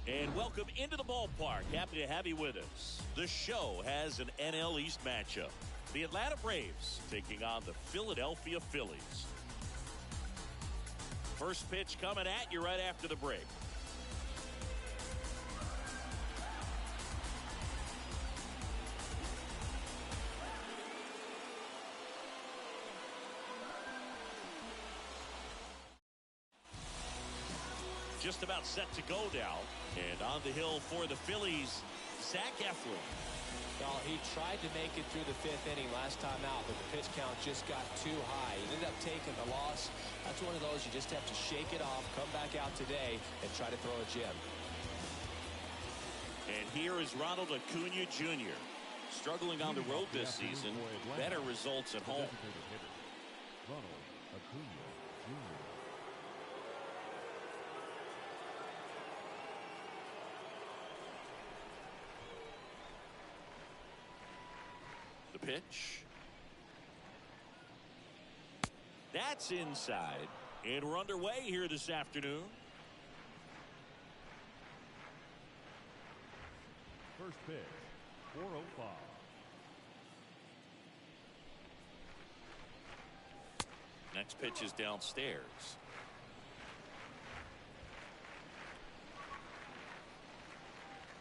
And welcome into the ballpark. Happy to have you with us. The show has an NL East matchup. The Atlanta Braves taking on the Philadelphia Phillies. First pitch coming at you right after the break. Just about set to go now. And on the hill for the Phillies, Zach Eflin. Well, he tried to make it through the fifth inning last time out, but the pitch count just got too high. He ended up taking the loss. That's one of those you just have to shake it off, come back out today, and try to throw a gem. And here is Ronald Acuna Jr. Struggling on the road this season. Better results at home. Ronald Acuna Jr. The pitch. That's inside. And we're underway here this afternoon. First pitch, 4:05. Next pitch is downstairs.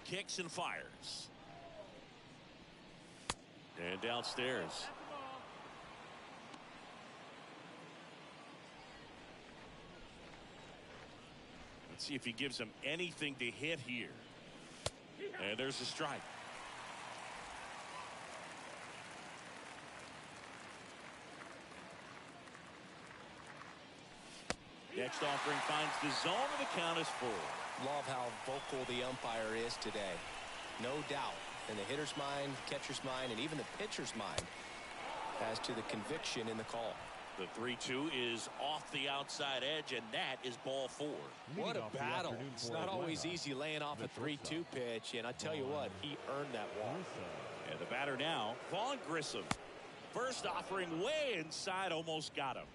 Kicks and fires. And downstairs. Let's see if he gives him anything to hit here. And there's a strike. Next offering finds the zone, and the count is full. Love how vocal the umpire is today. No doubt in the hitter's mind, catcher's mind, and even the pitcher's mind as to the conviction in the call. The 3-2 is off the outside edge, and that is ball 4. What a battle. It's not always easy laying off a 3-2 pitch, and I tell you what, he earned that walk. And the batter now, Vaughn Grissom. First offering way inside, almost got him.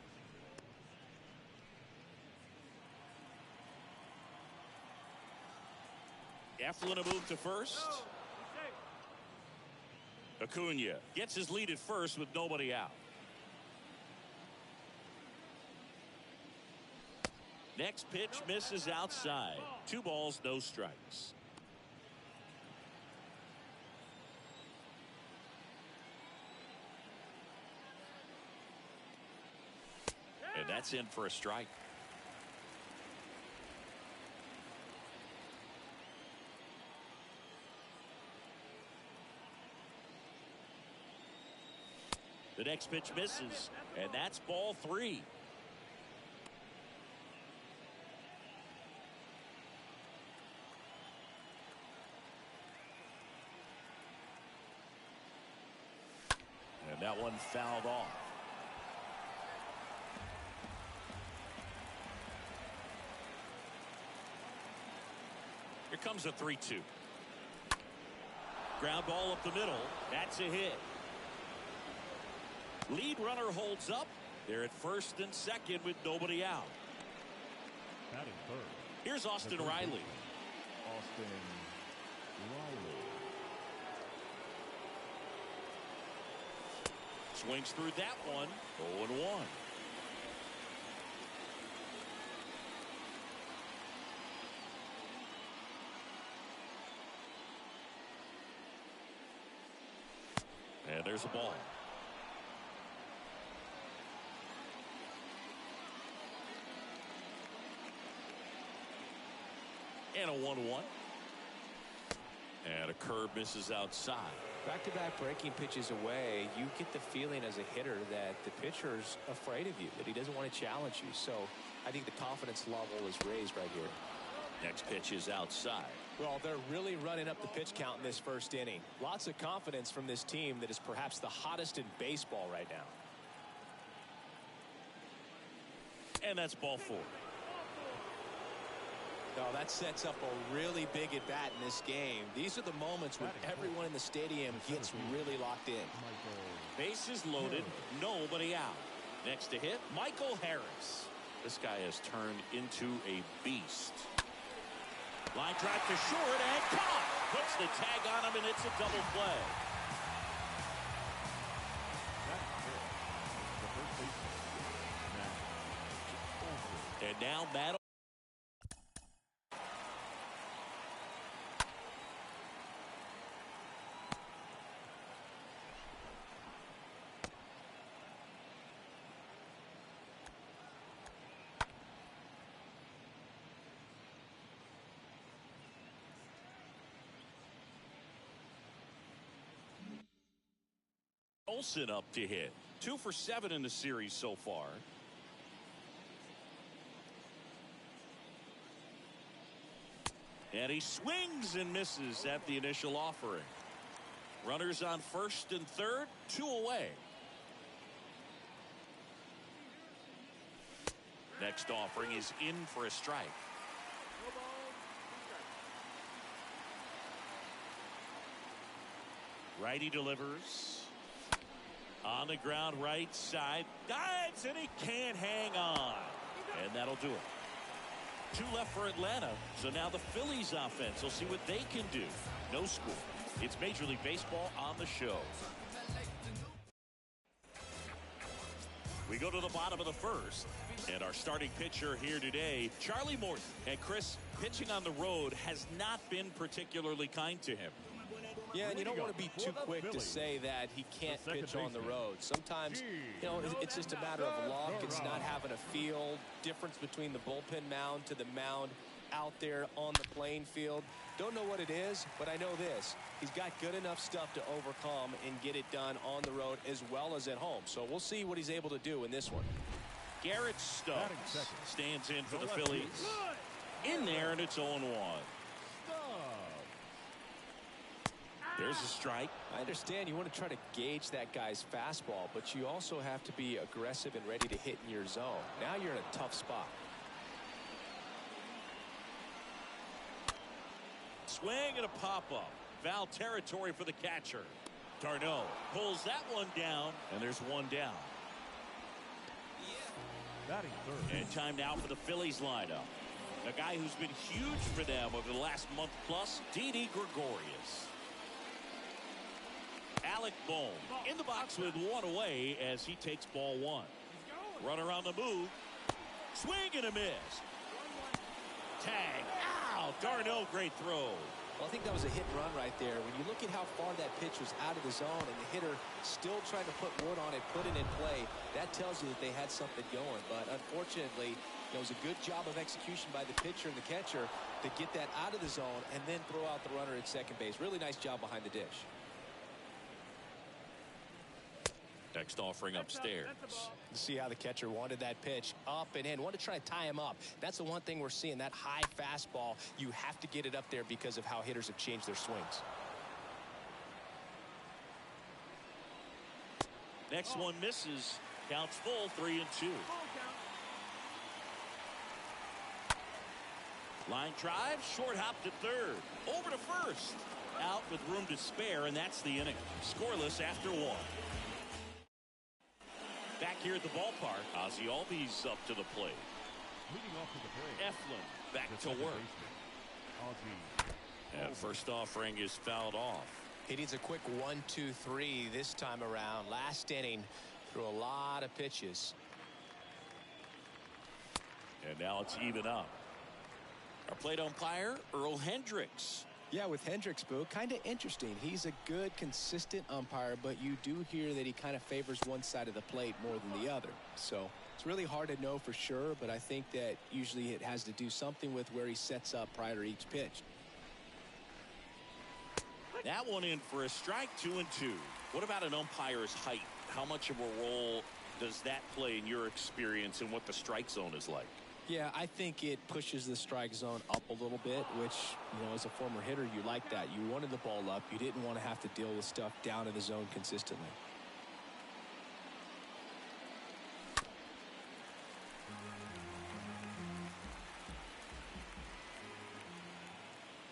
Eflin a move to first. Acuna gets his lead at first with nobody out. Next pitch misses outside. 2 balls, no strikes. And that's in for a strike. The next pitch misses, and that's ball 3. And that one fouled off. Here comes a 3-2. Ground ball up the middle. That's a hit. Lead runner holds up. They're at first and second with nobody out. Batting third. Here's Austin Riley. Austin Riley. Swings through that one. 0-1. And there's a ball. And a 1-1. And a curve misses outside. Back-to-back breaking pitches away, you get the feeling as a hitter that the pitcher's afraid of you, that he doesn't want to challenge you. So I think the confidence level is raised right here. Next pitch is outside. Well, they're really running up the pitch count in this first inning. Lots of confidence from this team that is perhaps the hottest in baseball right now. And that's ball 4. No, that sets up a really big at bat in this game. These are the moments when everyone in the stadium gets really locked in. Bases loaded, nobody out. Next to hit, Michael Harris. This guy has turned into a beast. Line drive to short and caught. Puts the tag on him, and it's a double play. The first baseman. And now Matt. Olsen up to hit. 2 for 7 in the series so far. And he swings and misses at the initial offering. Runners on first and third, 2 away. Next offering is in for a strike. Righty delivers. On the ground, right side. Dives, and he can't hang on. And that'll do it. 2 left for Atlanta. So now the Phillies offense will see what they can do. No score. It's Major League Baseball on the show. We go to the bottom of the first. And our starting pitcher here today, Charlie Morton. And Chris, pitching on the road has not been particularly kind to him. Yeah, and you don't want to be too quick to say that he can't pitch on the road. Sometimes, you know, it's just a matter of luck. It's not having a feel. Difference between the bullpen mound to the mound out there on the playing field. Don't know what it is, but I know this. He's got good enough stuff to overcome and get it done on the road as well as at home. So we'll see what he's able to do in this one. Garrett Stubbs stands in for the Phillies. In there, and it's 0-1. There's a strike. I understand you want to try to gauge that guy's fastball, but you also have to be aggressive and ready to hit in your zone. Now you're in a tough spot. Swing and a pop-up. Foul territory for the catcher. Darno pulls that one down, and there's 1 down. Batting third. And time now for the Phillies lineup. A guy who's been huge for them over the last month plus, Didi Gregorius. Alec Bohm in the box with 1 away as he takes ball 1. Runner on the move. Swing and a miss. Tag. Ow! Darno, great throw. Well, I think that was a hit and run right there. When you look at how far that pitch was out of the zone and the hitter still trying to put wood on it, put it in play, that tells you that they had something going. But unfortunately, it was a good job of execution by the pitcher and the catcher to get that out of the zone and then throw out the runner at second base. Really nice job behind the dish. Next offering upstairs. See how the catcher wanted that pitch up and in. Want to try to tie him up. That's the one thing we're seeing. That high fastball, you have to get it up there because of how hitters have changed their swings. Next one misses. Counts full, 3-2. Line drive, short hop to third. Over to first. Out with room to spare, and that's the inning. Scoreless after 1. Back here at the ballpark, Ozzie Albies up to the plate. Leading off to the plate. Eflin back to work. And first offering is fouled off. He needs a quick 1-2-3 this time around. Last inning, threw a lot of pitches. And now it's even up. Our plate umpire, Earl Hendricks. Yeah, with Hendricks, Boo, kind of interesting. He's a good, consistent umpire, but you do hear that he kind of favors one side of the plate more than the other. So it's really hard to know for sure, but I think that usually it has to do something with where he sets up prior to each pitch. That one in for a strike, 2-2. What about an umpire's height? How much of a role does that play in your experience and what the strike zone is like? Yeah, I think it pushes the strike zone up a little bit, which, you know, as a former hitter, you like that. You wanted the ball up. You didn't want to have to deal with stuff down in the zone consistently.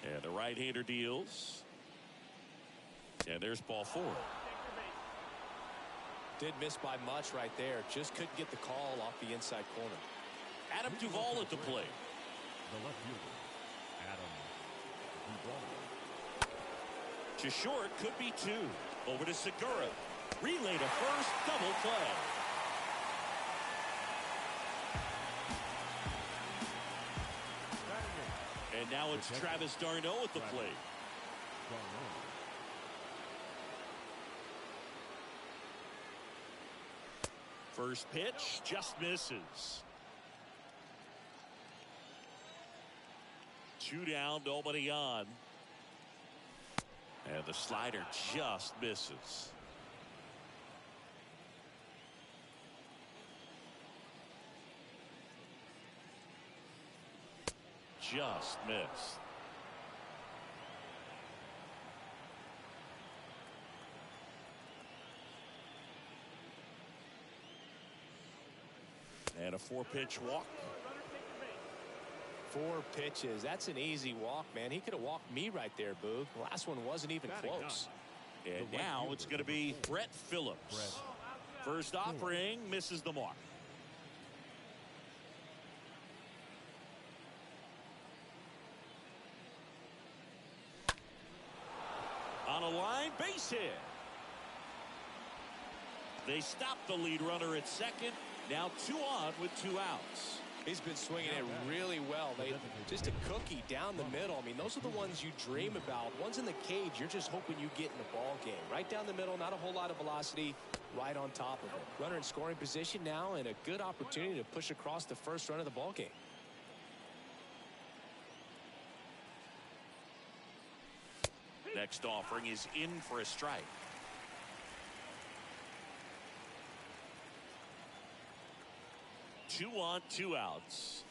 And the right-hander deals. And there's ball 4. Did miss by much right there. Just couldn't get the call off the inside corner. Adam Duvall at the plate. The left fielder, Adam To short, could be 2. Over to Segura. Relay to first, double play. And now it's Travis d'Arnaud at the plate. First pitch just misses. 2 down, nobody on. And the slider just misses. Just missed. And a 4-pitch walk. 4 pitches. That's an easy walk, man. He could have walked me right there, Boog. The last one wasn't even close. And now it's going to be Brett Phillips. First offering, misses the mark. On a line, base hit. They stop the lead runner at second. Now 2 on with 2 outs. He's been swinging it really well. Just a cookie down the middle. I mean, those are the ones you dream about. Ones in the cage, you're just hoping you get in the ball game. Right down the middle, not a whole lot of velocity, right on top of it. Runner in scoring position now, and a good opportunity to push across the first run of the ball game. Next offering is in for a strike. Two on, 2 outs.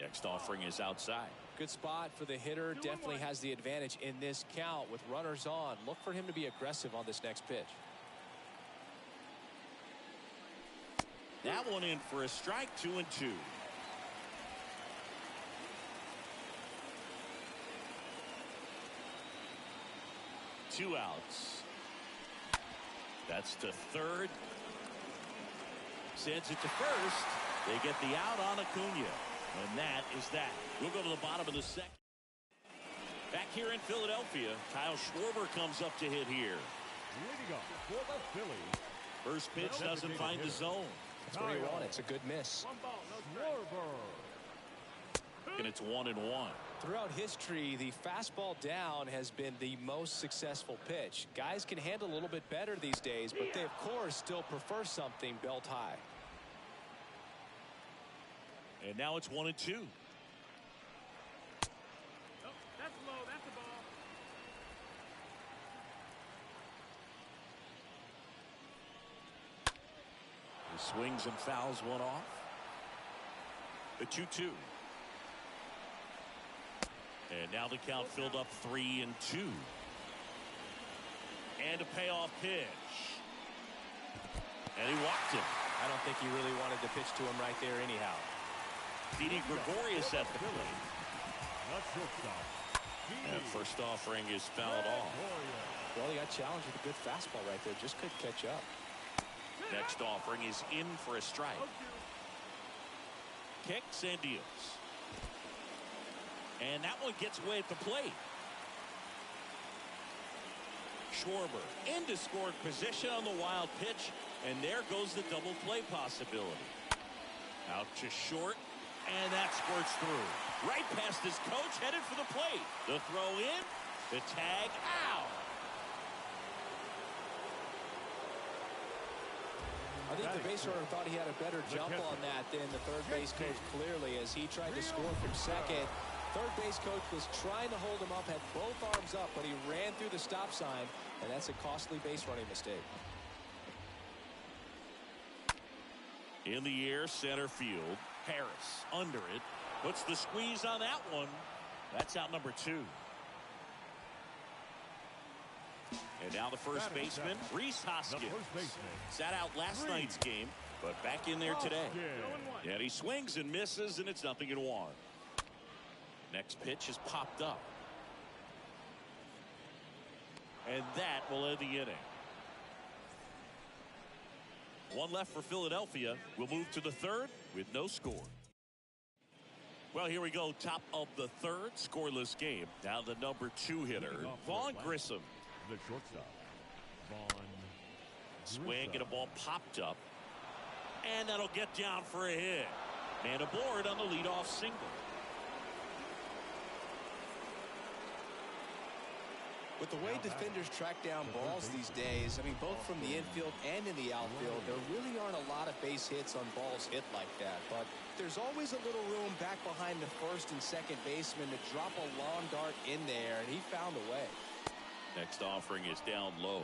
Next offering is outside. Good spot for the hitter. Definitely has the advantage in this count with runners on. Look for him to be aggressive on this next pitch. That one in for a strike. 2-2. Two outs. That's to third. Sends it to first. They get the out on Acuna. And that is that. We'll go to the bottom of the second. Back here in Philadelphia, Kyle Schwarber comes up to hit here. Leading up for the Phillies. First pitch doesn't find the zone. That's what he wanted. It's a good miss. And it's 1-1. Throughout history, the fastball down has been the most successful pitch. Guys can handle a little bit better these days, but they, of course, still prefer something belt high. And now it's 1-2. Oh, that's low. That's the ball. He swings and fouls one off. The 2-2. And now the count filled up 3-2. And a payoff pitch. And he walked him. I don't think he really wanted to pitch to him right there anyhow. Didi Gregorius at the plate. And first offering is fouled off. Well, he got challenged with a good fastball right there. Just couldn't catch up. Next offering is in for a strike. Kicks and deals. And that one gets away at the plate. Schwarber into scoring position on the wild pitch. And there goes the double play possibility. Out to short. And that squirts through. Right past his coach, headed for the plate. The throw in. The tag out. I think the base runner thought he had a better jump on that than the third base coach clearly as he tried to score from second. Third base coach was trying to hold him up, had both arms up, but he ran through the stop sign, and that's a costly base running mistake. In the air, center field. Harris under it. Puts the squeeze on that one. That's out number 2. And now the first baseman, Rhys Hoskins. Sat out last night's game, but back in there today. And he swings and misses, and it's 0-1. Next pitch is popped up. And that will end the inning. One left for Philadelphia. We'll move to the third with no score. Well, here we go. Top of the third, scoreless game. Now the number 2 hitter, Vaughn Grissom. The shortstop, Vaughn Swing Grissom. and a ball popped up. And that'll get down for a hit. Man aboard on the leadoff single. With the way defenders track down balls these days, I mean, both from the infield and in the outfield, there really aren't a lot of base hits on balls hit like that. But there's always a little room back behind the first and second baseman to drop a long dart in there, and he found a way. Next offering is down low.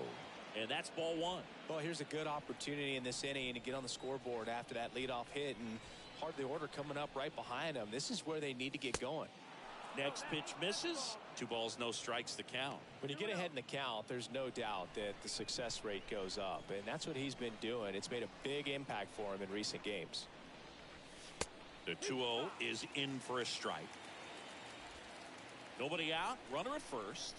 And that's ball 1. Well, here's a good opportunity in this inning to get on the scoreboard after that leadoff hit, and hardly order coming up right behind them. This is where they need to get going. Next pitch misses. 2 balls, no strikes, the count. When you get ahead in the count, there's no doubt that the success rate goes up, and that's what he's been doing. It's made a big impact for him in recent games. The 2-0 is in for a strike. Nobody out. Runner at first.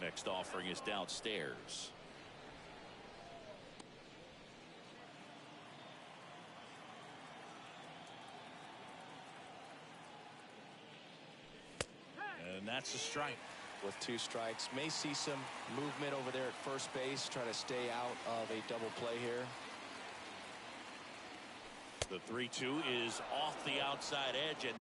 Next offering is downstairs. And that's a strike. With 2 strikes, may see some movement over there at first base, try to stay out of a double play here. The 3-2 is off the outside edge, and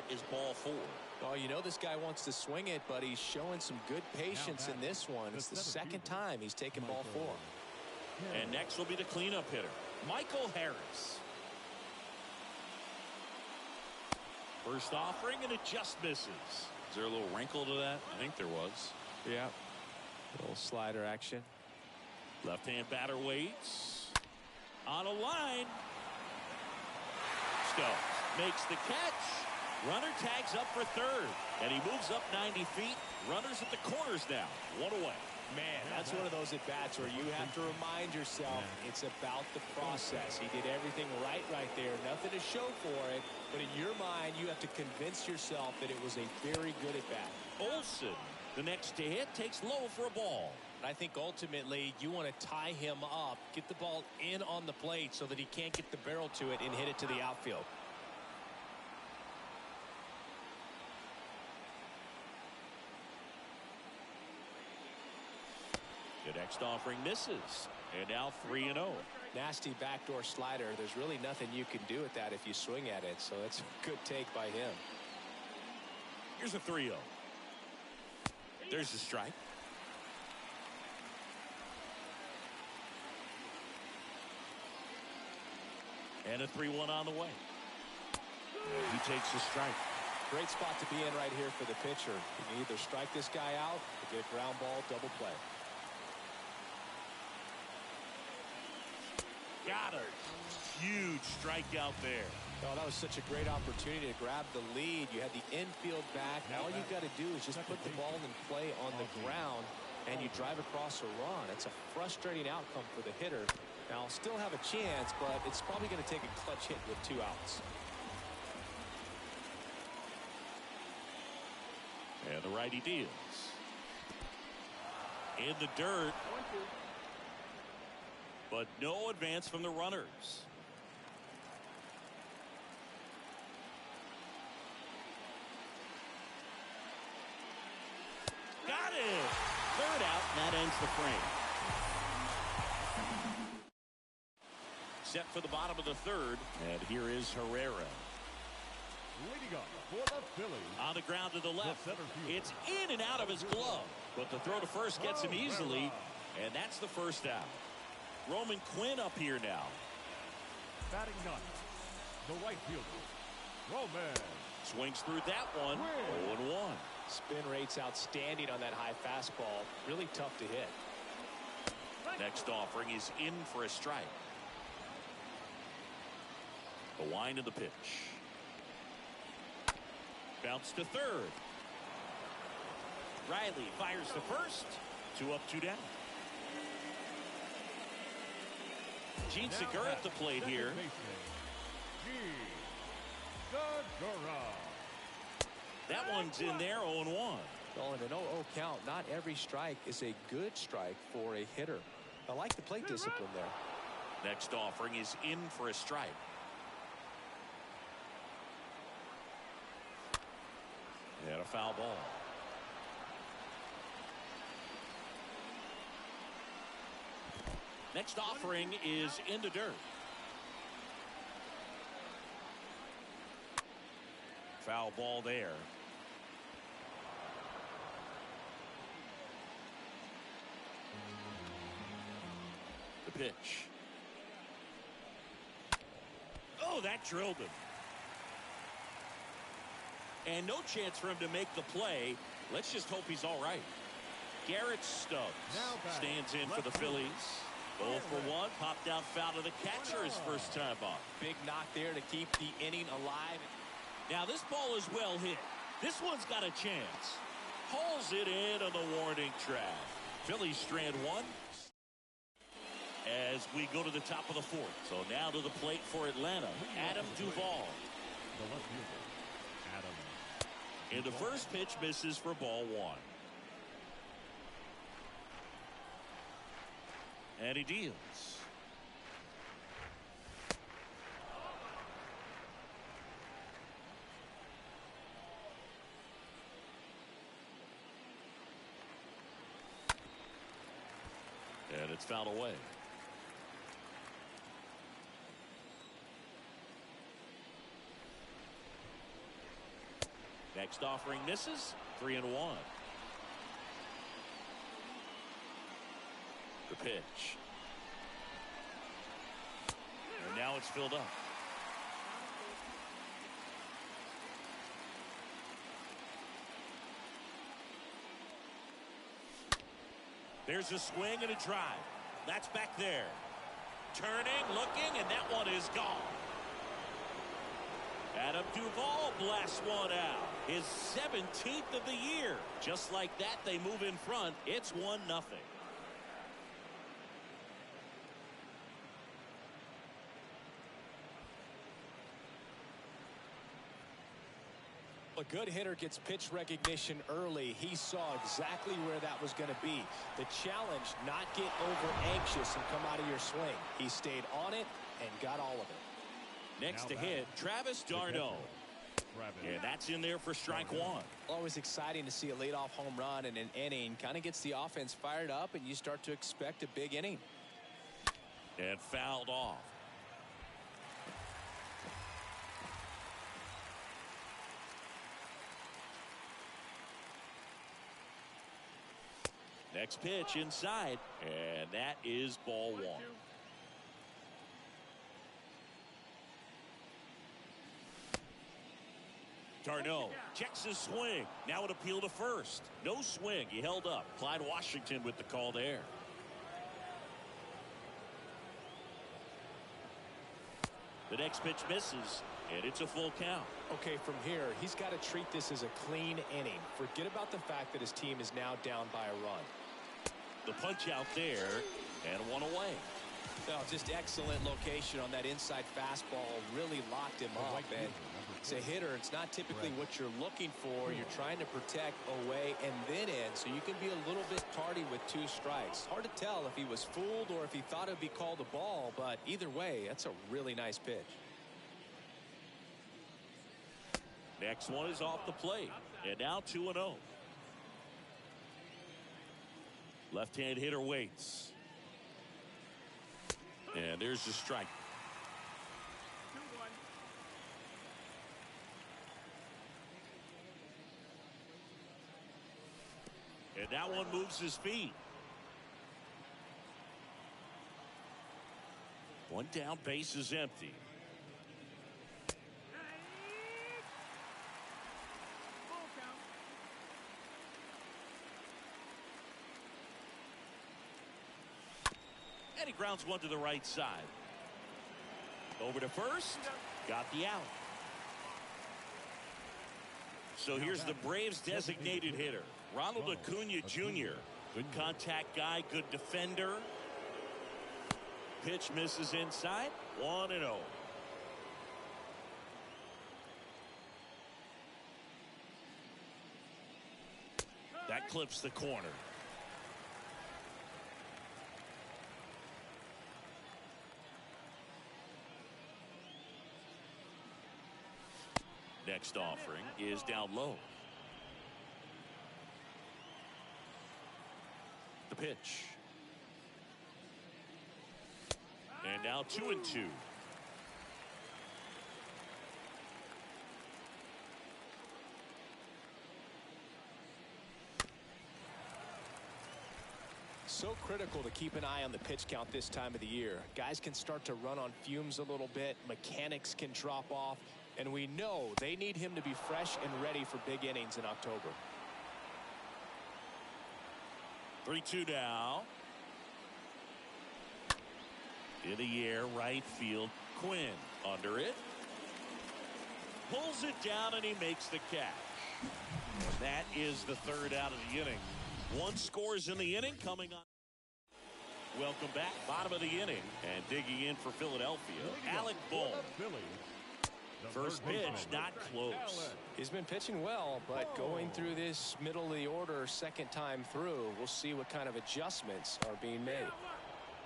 that is ball 4. Oh, you know this guy wants to swing it, but he's showing some good patience in this one. It's the second time he's taken ball 4. And next will be the cleanup hitter, Michael Harris. First offering, and it just misses. Is there a little wrinkle to that? I think there was. Yeah. A little slider action. Left-hand batter waits. On a line. Stokes makes the catch. Runner tags up for third. And he moves up 90 feet. Runners at the corners now. 1 away. Man, that's one of those at-bats where you have to remind yourself it's about the process. He did everything right there. Nothing to show for it. But in your mind, you have to convince yourself that it was a very good at-bat. Olsen, the next to hit, takes low for a ball. I think ultimately you want to tie him up, get the ball in on the plate so that he can't get the barrel to it and hit it to the outfield. The next offering misses. And now 3-0. Nasty backdoor slider. There's really nothing you can do with that if you swing at it. So that's a good take by him. Here's a 3-0. There's the strike. And a 3-1 on the way. And he takes the strike. Great spot to be in right here for the pitcher. You can either strike this guy out or get a ground ball double play. Got a huge strikeout there. Oh, that was such a great opportunity to grab the lead. You had the infield back. All you got to do is just put the ball in play on the ground, and you drive across a run. It's a frustrating outcome for the hitter. Now, still have a chance, but it's probably going to take a clutch hit with 2 outs. And the righty deals. In the dirt. But no advance from the runners. Got it. Third out, and that ends the frame. Set for the bottom of the third, and here is Herrera. Leading up for the Phillies. On the ground to the left. It's in and out of his glove. But the throw to first gets him easily, and that's the first out. Roman Quinn up here now. Batting ninth, the right fielder, Roman. Swings through that one. 0-1. Spin rate's outstanding on that high fastball. Really tough to hit. Next offering is in for a strike. The wind of the pitch. Bounce to third. Riley fires to first. 2 up, 2 down. Gene Segura at the plate here. That one's in there, 0-1. Well, in an 0-0 count, not every strike is a good strike for a hitter. I like the plate discipline there. Next offering is in for a strike. And a foul ball. Next offering is in the dirt. Foul ball there. The pitch. Oh, that drilled him. And no chance for him to make the play. Let's just hope he's all right. Garrett Stubbs stands in for the Phillies. 0 for 1. Popped out foul to the catcher his first time up. Big knock there to keep the inning alive. Now this ball is well hit. This one's got a chance. Hauls it in on the warning track. Phillies strand 1. As we go to the top of the 4th. So now to the plate for Atlanta, Adam Duvall. The left fielder, Adam. And the first pitch misses for ball 1. And he deals. And it's fouled away. Next offering misses. 3-1. The pitch. And now it's filled up. There's a swing and a drive. That's back there. Turning, looking, and that one is gone. Adam Duvall blasts one out. His 17th of the year. Just like that, they move in front. It's 1-0. A good hitter gets pitch recognition early. He saw exactly where that was going to be. The challenge, not get over anxious and come out of your swing. He stayed on it and got all of it. Next to hit, Travis d'Arnaud. And that's in there for strike one. Always exciting to see a leadoff home run in an inning. Kind of gets the offense fired up, and you start to expect a big inning. And fouled off. Next pitch inside, and that is ball one. d'Arnaud checks his swing. Now an appeal to first. No swing. He held up. Clyde Washington with the call there. The next pitch misses, and it's a full count. Okay, from here, he's got to treat this as a clean inning. Forget about the fact that his team is now down by a run. The punch out there, and one away. Oh, just excellent location on that inside fastball. Really locked him up. And as a hitter, it's not typically what you're looking for. You're trying to protect away and then in, so you can be a little bit tardy with 2 strikes. Hard to tell if he was fooled or if he thought it would be called a ball, but either way, that's a really nice pitch. Next one is off the plate, and now 2-0. Left-hand hitter waits. And there's the strike. 2-1. And that one moves his feet. One down, base is empty. And he grounds one to the right side. Over to first. Got the out. So here's the Braves designated hitter, Ronald Acuna Jr. Good contact guy, good defender. Pitch misses inside. 1-0. That clips the corner. Next offering is down low. The pitch. And now 2-2. So critical to keep an eye on the pitch count this time of the year. Guys can start to run on fumes a little bit. Mechanics can drop off. And we know they need him to be fresh and ready for big innings in October. 3-2 now. In the air, right field. Quinn under it. Pulls it down and he makes the catch. That is the third out of the inning. 1 scores in the inning coming on. Welcome back. Bottom of the inning. And digging in for Philadelphia, Alec Bohm. First pitch, not close. He's been pitching well, but going through this middle of the order second time through, we'll see what kind of adjustments are being made.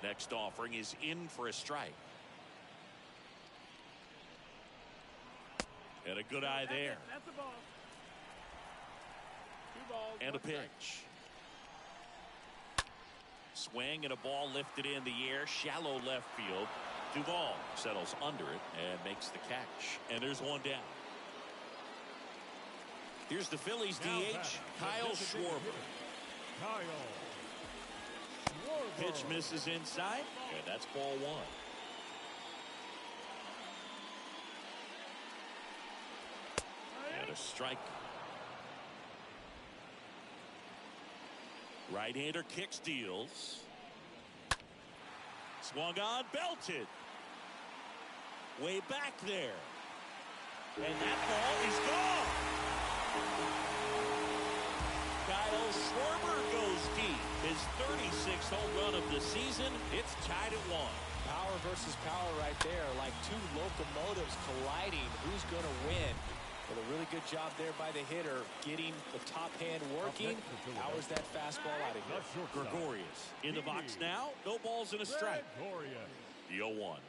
Next offering is in for a strike. And a good eye there. That's the ball. 2 balls. And a pitch. Swing and a ball lifted in the air, shallow left field. Duvall settles under it and makes the catch. And there's one down. Here's the Phillies Now DH, batting, Kyle the designated Schwarber. hitter, Kyle Schwarber. Pitch misses inside, and that's ball one. And a strike. Right-hander kicks, deals. Swung on, belted. Way back there. And that ball is gone. Kyle Schwarber goes deep. His 36th home run of the season. It's tied at 1. Power versus power right there, like two locomotives colliding. Who's going to win? Well, a really good job there by the hitter, getting the top hand working. Powers that fastball out of here. Gregorius in the box now. No balls and a strike. The 0-1.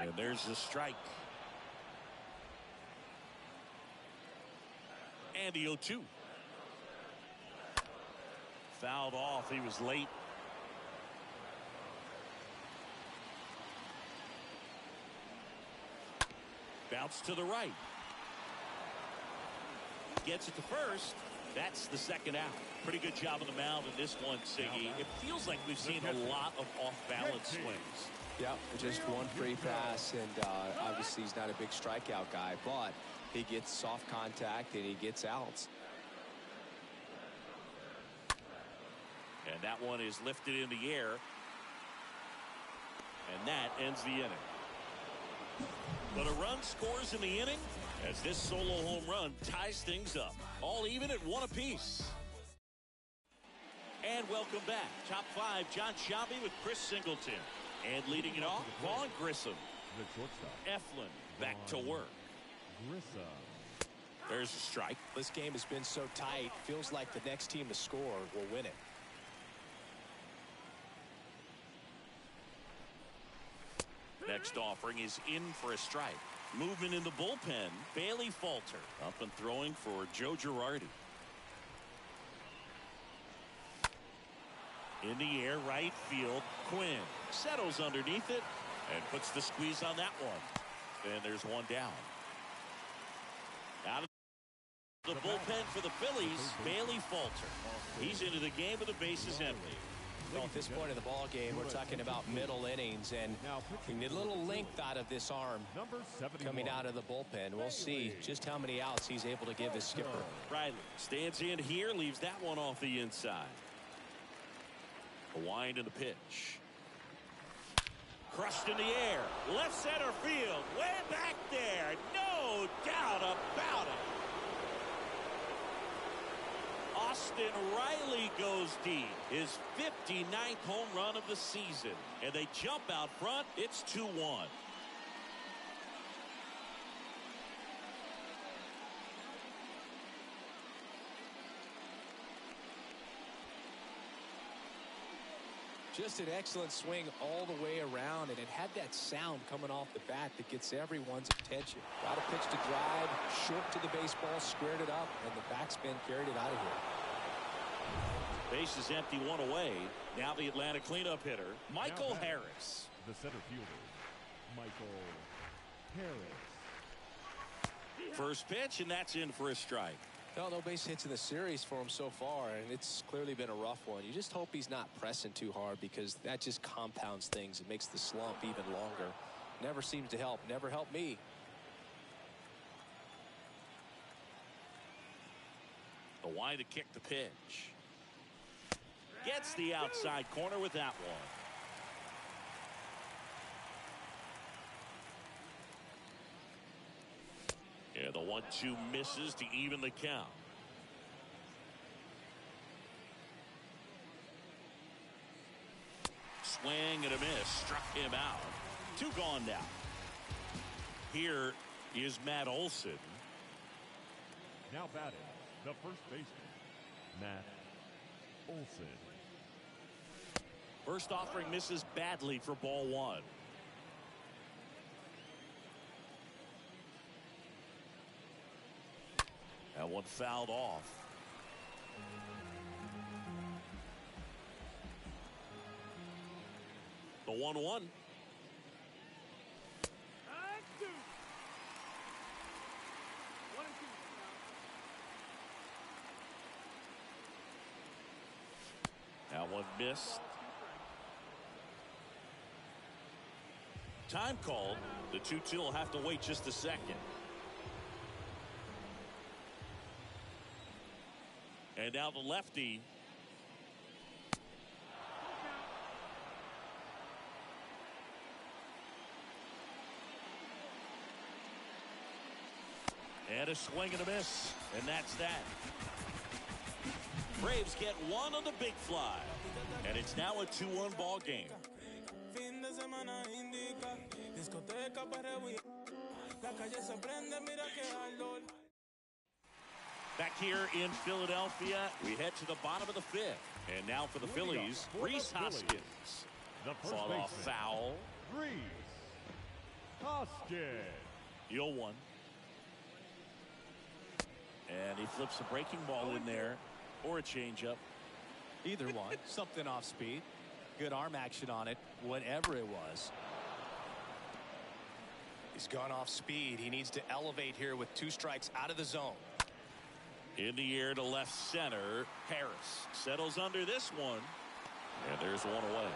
And there's the strike. And the 0-2. Fouled off. He was late. Bounce to the right. Gets it to first. That's the second out. Pretty good job on the mound in this one, Siggy. It feels like we've seen a lot of off-balance swings. Yeah, just one free pass, and obviously he's not a big strikeout guy, but he gets soft contact and he gets outs. And that one is lifted in the air. And that ends the inning. But a run scores in the inning as this solo home run ties things up. All even at 1 apiece. And welcome back. Top 5, John Sciambi with Chris Singleton. And leading it off, Vaughn Grissom. The shortstop. Eflin back to work. Grissom. There's a strike. This game has been so tight. Feels like the next team to score will win it. Next offering is in for a strike. Movement in the bullpen. Bailey Falter up and throwing for Joe Girardi. In the air, right field. Quinn settles underneath it and puts the squeeze on that one. And there's one down. Out of the bullpen for the Phillies, Bailey Falter. He's into the game with the bases empty. Well, at this point in the ball game, we're talking about middle innings, and we need a little length out of this arm coming out of the bullpen. We'll see just how many outs he's able to give his skipper. Riley stands in here, leaves that one off the inside. A wind in the pitch. Crushed in the air. Left center field. Way back there. No doubt about it. Austin Riley goes deep. His 59th home run of the season. And they jump out front. It's 2-1. Just an excellent swing all the way around, and it had that sound coming off the bat that gets everyone's attention. Got a pitch to drive, short to the baseball, squared it up, and the backspin carried it out of here. Base is empty, one away. Now the Atlanta cleanup hitter, Michael Harris. The center fielder, Michael Harris. First pitch, and that's in for a strike. Well, no base hits in the series for him so far, and it's clearly been a rough one. You just hope he's not pressing too hard, because that just compounds things. It makes the slump even longer. Never seems to help. Never helped me. The wind to kick the pitch. Gets the outside corner with that one. Yeah, the 1-2 misses to even the count. Swing and a miss. Struck him out. 2 gone now. Here is Matt Olson. Now batting, the first baseman, Matt Olson. First offering misses badly for ball 1. That one fouled off. The 1-1. one missed. Time called. The 2-2 will have to wait just a second. And now the lefty. And a swing and a miss. And that's that. Braves get one on the big fly. And it's now a 2-1 ball game. Back here in Philadelphia, we head to the bottom of the fifth. And now for the Phillies, Rhys Hoskins. Fought off foul. Rhys Hoskins. 0-1. And he flips a breaking ball in there, or a changeup. Either one. Something off speed. Good arm action on it, whatever it was. He's gone off speed. He needs to elevate here with 2 strikes out of the zone. In the air to left center. Harris settles under this one. And there's one away.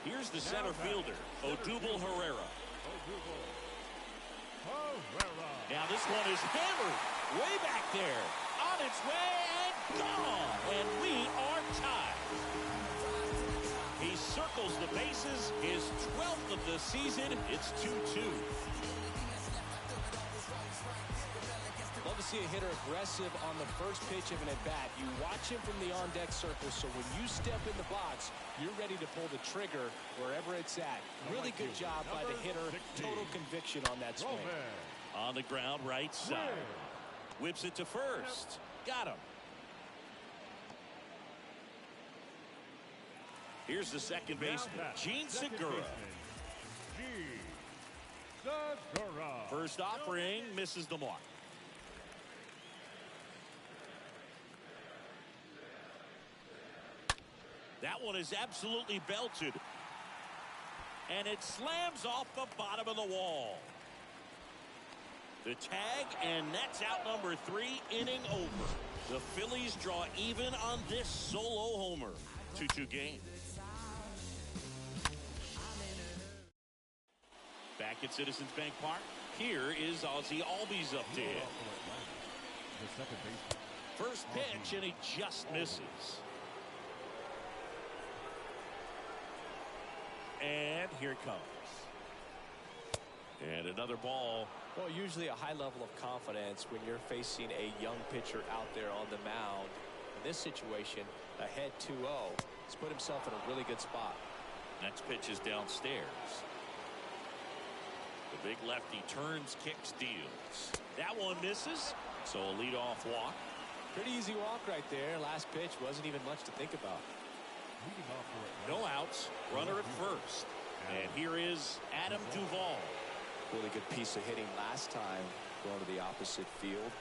Here's the center fielder, Odubel Herrera. Now this one is hammered way back there. On its way and gone. And we are tied. He circles the bases. His 12th of the season. It's 2-2. Love to see a hitter aggressive on the first pitch of an at-bat. You watch him from the on-deck circle, so when you step in the box, you're ready to pull the trigger wherever it's at. Really good job by the hitter. Total conviction on that swing. On the ground, right side. Whips it to first. Got him. Here's the second baseman, Gene Segura. First offering misses the mark. That one is absolutely belted. And it slams off the bottom of the wall. The tag, and that's out number 3, inning over. The Phillies draw even on this solo homer. 2-2 game. Back at Citizens Bank Park, here is Ozzie Albies up to hit. First pitch, and he just misses. And here it comes. And another ball. Well, usually a high level of confidence when you're facing a young pitcher out there on the mound. In this situation, ahead 2-0. He's put himself in a really good spot. Next pitch is downstairs. The big lefty turns, kicks, deals. That one misses, so a leadoff walk. Pretty easy walk right there. Last pitch wasn't even much to think about. No outs, runner at first. And here is Adam Duvall. Really good piece of hitting last time, going to the opposite field.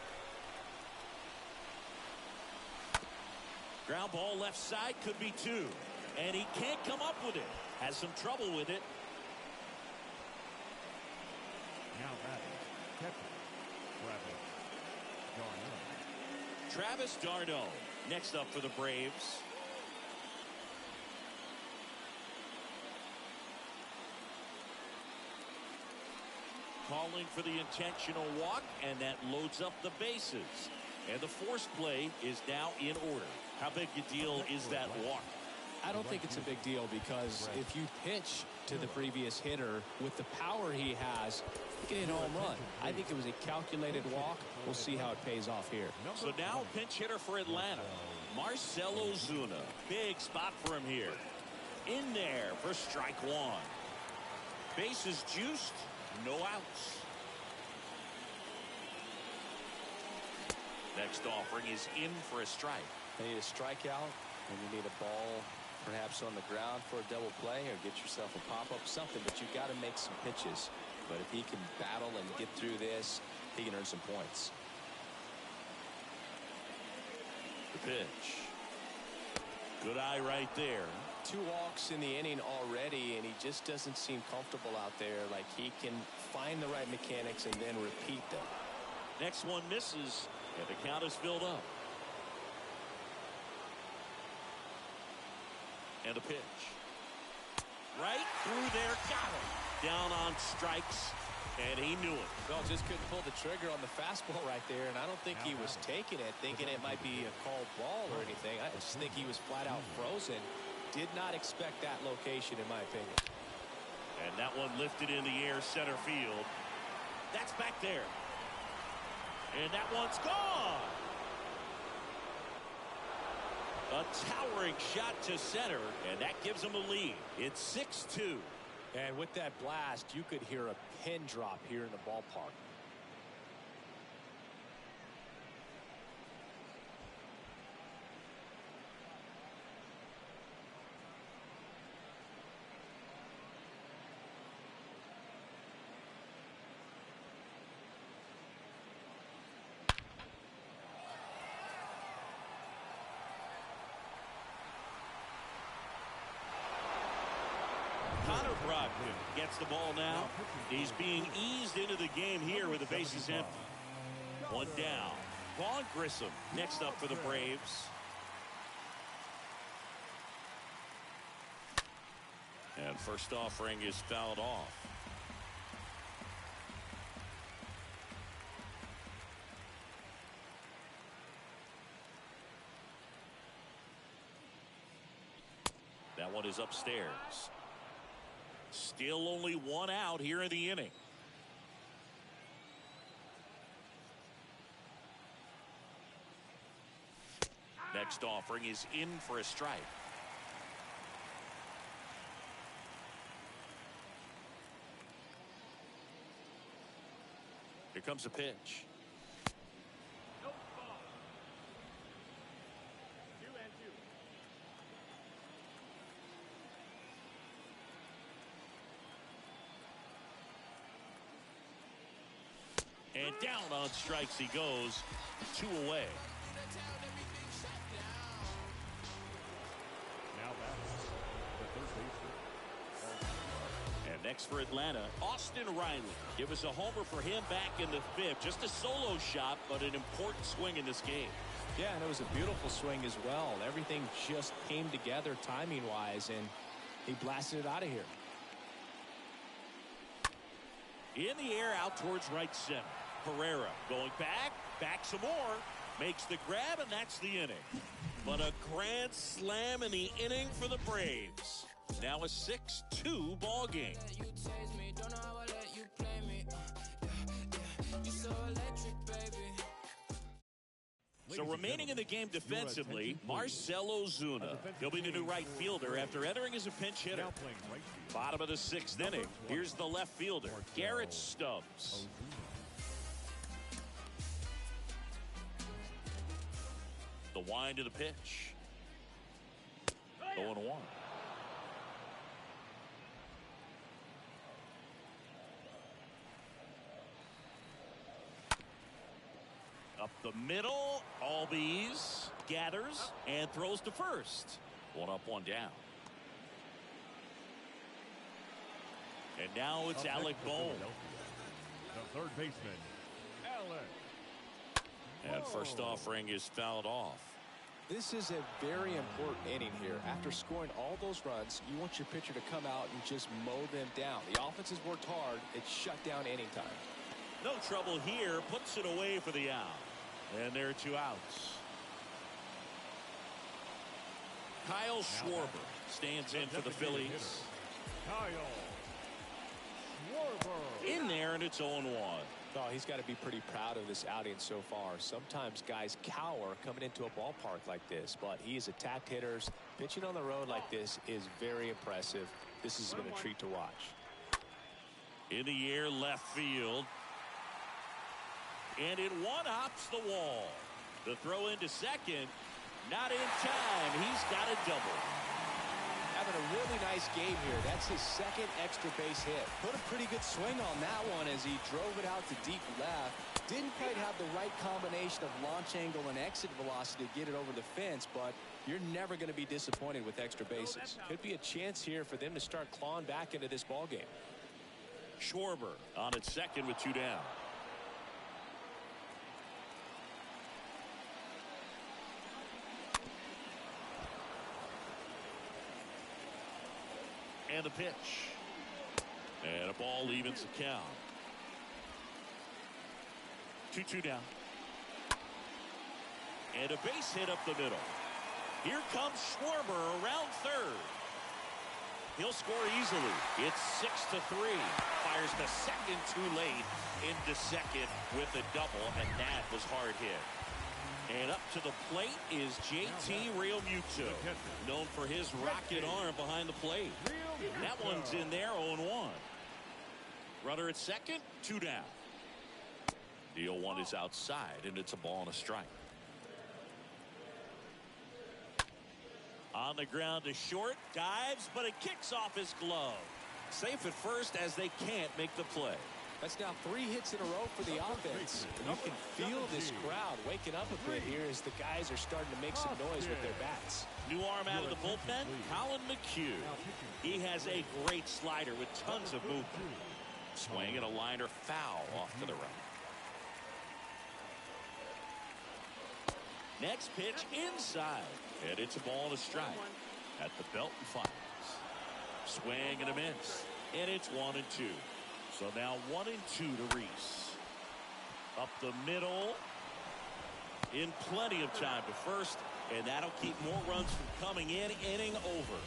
Ground ball left side, could be 2. And he can't come up with it. Has some trouble with it. Now that is Travis d'Arnaud next up for the Braves. Calling for the intentional walk, and that loads up the bases. And the forced play is now in order. How big a deal is that walk? I don't think it's a big deal, because if you pitch to the previous hitter with the power he has, you can hit a home run. I think it was a calculated walk. We'll see how it pays off here. So now a pinch hitter for Atlanta, Marcell Ozuna. Big spot for him here. In there for strike 1. Bases juiced. No outs. Next offering is in for a strike. You need a strikeout, and you need a ball perhaps on the ground for a double play, or get yourself a pop-up, something, but you've got to make some pitches. But if he can battle and get through this, he can earn some points. The pitch. Good eye right there. 2 walks in the inning already, and he just doesn't seem comfortable out there. Like he can find the right mechanics and then repeat them. Next one misses, And the count is filled up. And a pitch. Right through there. Got him. Down on strikes. And he knew it. Well, just couldn't pull the trigger on the fastball right there. And I don't think he was taking it, thinking it might be a called ball or anything. I just think he was flat out frozen. Did not expect that location, in my opinion. And that one lifted in the air, center field. That's back there. And that one's gone. A towering shot to center, and that gives them a lead. It's 6-2. And with that blast, you could hear a pin drop here in the ballpark. Gets the ball now. He's being eased into the game here with the bases empty. One down. Vaughn Grissom next up for the Braves. And first offering is fouled off. That one is upstairs. Still only one out here in the inning. Next offering is in for a strike. Here comes a pitch. Nope, ball. 2-2. And down on strikes he goes. 2 away. Now back, the third baseman. And next for Atlanta, Austin Riley. It was a homer for him back in the 5th. Just a solo shot, but an important swing in this game. Yeah, and it was a beautiful swing as well. Everything just came together timing-wise, and he blasted it out of here. In the air out towards right center. Pereira going back some more, makes the grab, and that's the inning. But a grand slam in the inning for the Braves. Now a 6-2 ball game. So remaining in the game defensively, Marcell Ozuna. He'll be the new right fielder after entering as a pinch hitter. Bottom of the 6th inning. Here's the left fielder, Garrett Stubbs. The wind of the pitch. 0-1. Up the middle, Albies gathers and throws to first. 1 up, 1 down. And now it's Alec Bohm. The third baseman, Alec. And first offering is fouled off. This is a very important inning here. After scoring all those runs, you want your pitcher to come out and just mow them down. The offense has worked hard. It's shut down inning time. No trouble here. Puts it away for the out. And there are 2 outs. Kyle Schwarber stands in for the Phillies. Kyle Schwarber. In there, and it's 0-1. Oh, he's got to be pretty proud of this outing so far. Sometimes guys cower coming into a ballpark like this, but he has attacked hitters. Pitching on the road like this is very impressive. This has been a treat to watch. In the air, left field. And it one-hops the wall. The throw into second. Not in time. He's got a double. Having a really nice game here. That's his 2nd extra base hit. Put a pretty good swing on that one as he drove it out to deep left. Didn't quite have the right combination of launch angle and exit velocity to get it over the fence, but you're never going to be disappointed with extra bases. Could be a chance here for them to start clawing back into this ball game. Schwarber on at second with 2 down. And the pitch. And a ball evens the count. 2-2 down. And a base hit up the middle. Here comes Schwarber around third. He'll score easily. It's 6-3. Fires the second too late into second with a double, and that was hard hit. And up to the plate is JT Realmuto, known for his rocket arm behind the plate. That one's in there, 0-1. Runner at second, 2 down. The 0-1 is outside, and it's a ball and a strike. On the ground to short, dives, but it kicks off his glove. Safe at first as they can't make the play. That's now 3 hits in a row for the offense. You can feel this crowd waking up a bit here as the guys are starting to make some noise with their bats. New arm out of the bullpen, Colin McHugh. He has a great slider with tons of movement. Swing and a liner foul off to the right. Next pitch inside. And it's a ball and a strike. At the belt and fires. Swing and a miss. And it's 1-2. So now 1-2 to Reese. Up the middle. In plenty of time to first. And that'll keep more runs from coming in. Inning over.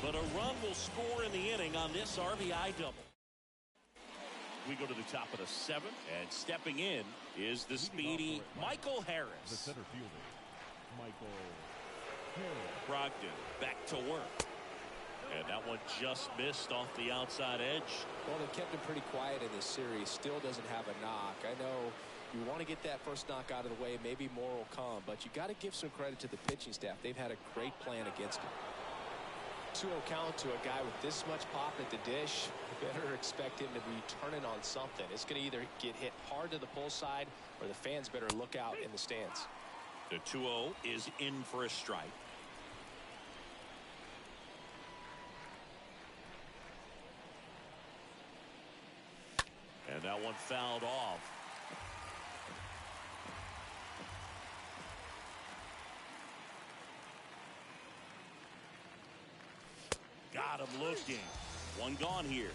But a run will score in the inning on this RBI double. We go to the top of the 7th. And stepping in is the speedy Michael Harris. The center fielder, Michael Harris. Brogdon back to work. And that one just missed off the outside edge. Well, they kept him pretty quiet in this series. Still doesn't have a knock. I know you want to get that first knock out of the way. Maybe more will come. But you got to give some credit to the pitching staff. They've had a great plan against him. 2-0 count to a guy with this much pop at the dish. You better expect him to be turning on something. It's going to either get hit hard to the pull side or the fans better look out in the stands. The 2-0 is in for a strike. And that one fouled off. Got him looking. One gone here.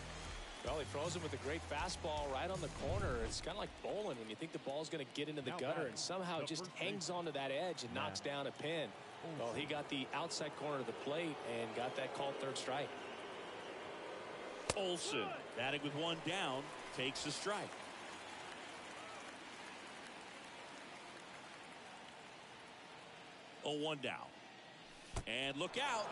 Well, he throws him with a great fastball right on the corner. It's kind of like bowling when you think the ball's going to get into the gutter and somehow it just hangs onto that edge and knocks down a pin. Well, he got the outside corner of the plate and got that called third strike. Olsen, batting with one down, takes a strike. Oh, 1 down. And look out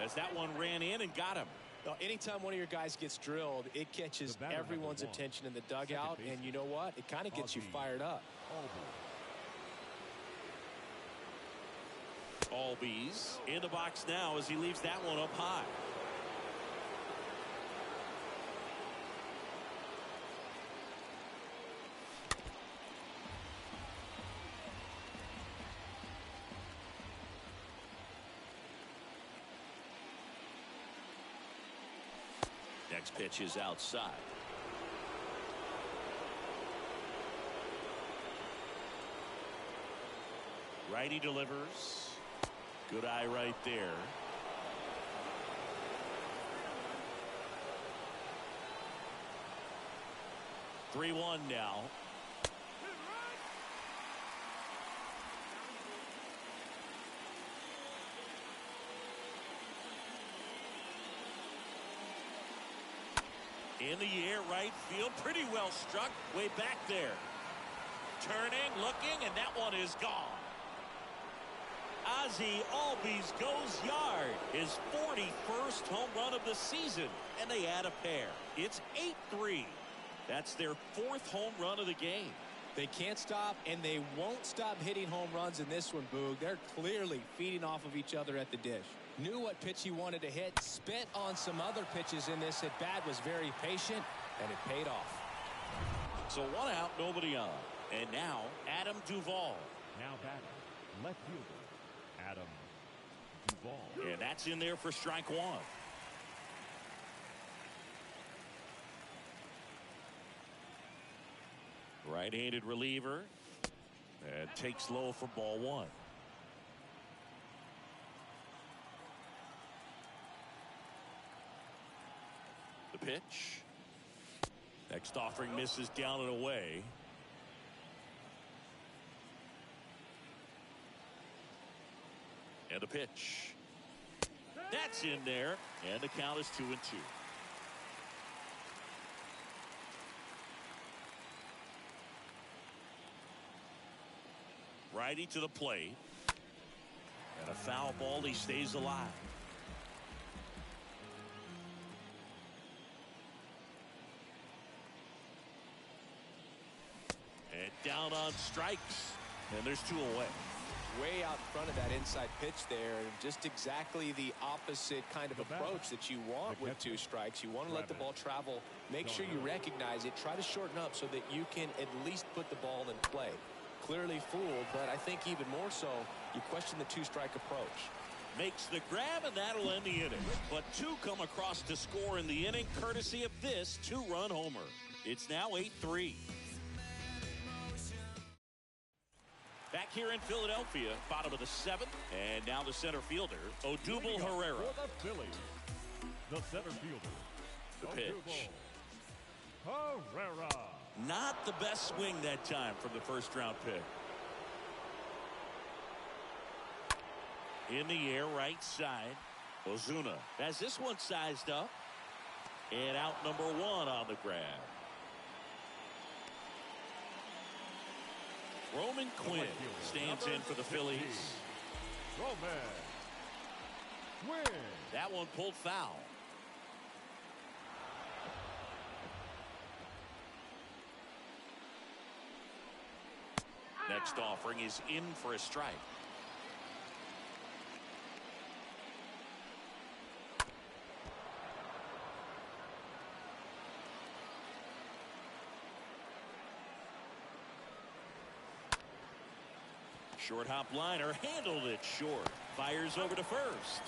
as that one ran in and got him. Well, anytime one of your guys gets drilled, it catches everyone's attention in the dugout, and you know what? It kind of gets you fired up. Albies in the box now as he leaves that one up high. Next pitch is outside. Righty delivers. Good eye right there. Three 3-1 now. In the air, right field, pretty well struck, way back there. Turning, looking, and that one is gone. Ozzie Albies goes yard, his 41st home run of the season, and they add a pair. It's 8-3. That's their 4th home run of the game. They can't stop, and they won't stop hitting home runs in this one, Boog. They're clearly feeding off of each other at the dish. Knew what pitch he wanted to hit, spent on some other pitches in this at bat, was very patient, and it paid off. So 1 out, nobody on. And now, Adam Duvall. Now batting, left fielder, Adam Duvall. And that's in there for strike 1. Right-handed reliever. And takes low for ball 1. The pitch. Next offering misses down and away. And a pitch. That's in there. And the count is 2-2. Righty to the plate. And a foul ball. He stays alive. And down on strikes. And there's 2 away. Way out in front of that inside pitch there, and just exactly the opposite kind of approach that you want with 2 strikes. You want to let the ball travel, make sure you recognize it, try to shorten up so that you can at least put the ball in play. Clearly fooled, but I think even more so, you question the 2-strike approach. Makes the grab, and that'll end the inning. But 2 come across to score in the inning, courtesy of this 2-run homer. It's now 8-3. Back here in Philadelphia, bottom of the 7th, and now the center fielder, Odubel Herrera. For the Phillies, the center fielder, The pitch. Herrera. Not the best swing that time from the first-round pick. In the air, right side. Ozuna has this one sized up. And out number 1 on the grab. Roman Quinn stands in for the Phillies. Roman Quinn. That one pulled foul. Next offering is in for a strike. Short hop liner, handled it short. Fires over to first.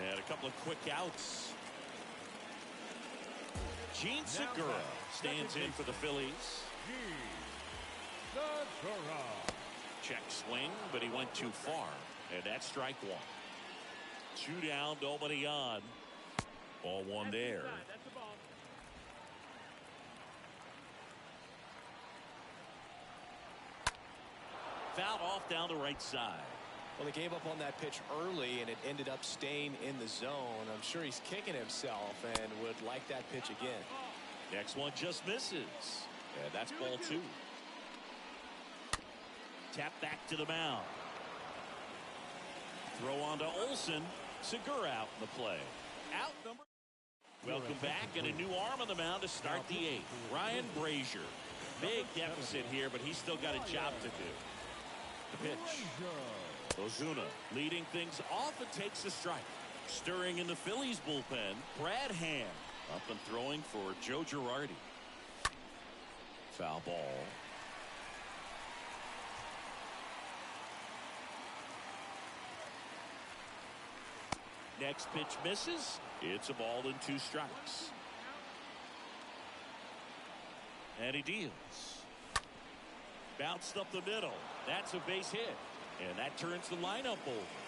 And a couple of quick outs. Gene Segura stands in for the Phillies. Segura. Check swing, but he went too far. And that's strike 1. 2 down, nobody on. Ball 1 there. That's the ball. Fouled off down the right side. Well, they gave up on that pitch early, and it ended up staying in the zone. I'm sure he's kicking himself and would like that pitch again. Next one just misses. And that's ball 2. Tap back to the mound. Throw on to Olsen. Segura out in the play. Out number. Welcome back, and a new arm on the mound to start the 8th. Ryan Brazier. Big deficit here, but he's still got a job to do. The pitch. Ozuna leading things off and takes the strike. Stirring in the Phillies bullpen, Brad Hand up and throwing for Joe Girardi. Foul ball. Next pitch misses. It's a ball and 2 strikes. And he deals. Bounced up the middle. That's a base hit. And that turns the lineup over.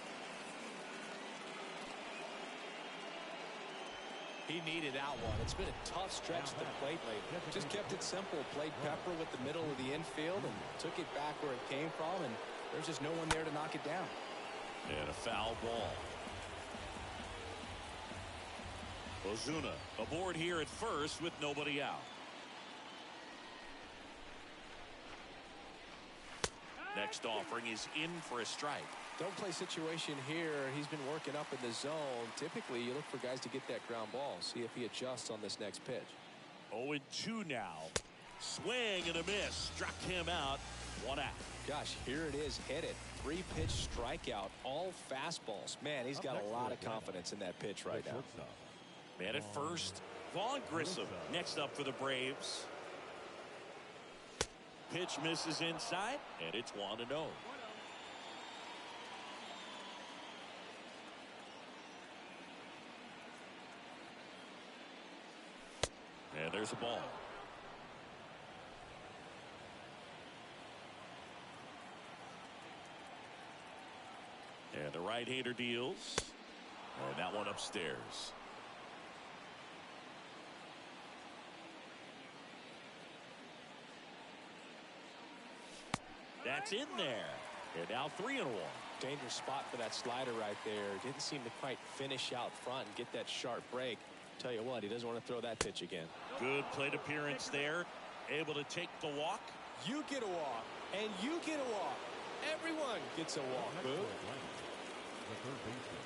He needed that one. It's been a tough stretch at the plate lately. Just kept it simple. Played pepper with the middle of the infield and took it back where it came from. And there's just no one there to knock it down. And a foul ball. Ozuna aboard here at first with nobody out. Next offering is in for a strike. Don't play situation here. He's been working up in the zone. Typically, you look for guys to get that ground ball. See if he adjusts on this next pitch. 0-2 now. Swing and a miss. Struck him out. 1 out. Gosh, here it is. Hit it. 3-pitch strikeout. All fastballs. Man, he's got a lot of confidence in that pitch right now. Man at first. Vaughn Grissom next up for the Braves. Pitch misses inside, and it's 1-0. And there's a ball. And the right-hander deals. And that one upstairs. That's in there. And now 3-1. Dangerous spot for that slider right there. Didn't seem to quite finish out front and get that sharp break. Tell you what, he doesn't want to throw that pitch again. Good plate appearance there. Able to take the walk. You get a walk, and you get a walk. Everyone gets a walk, Boo. The third baseman,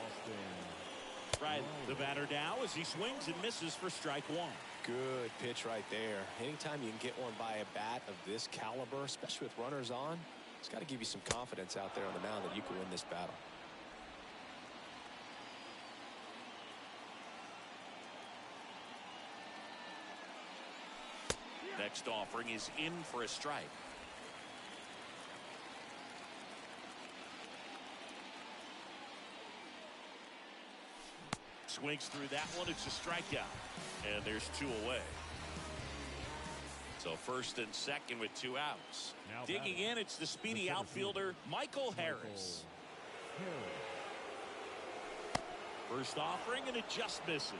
Austin. Right, the batter now as he swings and misses for strike one. Good pitch right there. Anytime you can get one by a bat of this caliber, especially with runners on, it's got to give you some confidence out there on the mound that you can win this battle. Next offering is in for a strike. Swings through that one. It's a strikeout. And there's 2 away. So first and second with 2 outs. Now Digging in, it's the speedy outfielder, Michael Harris. First offering, and it just misses.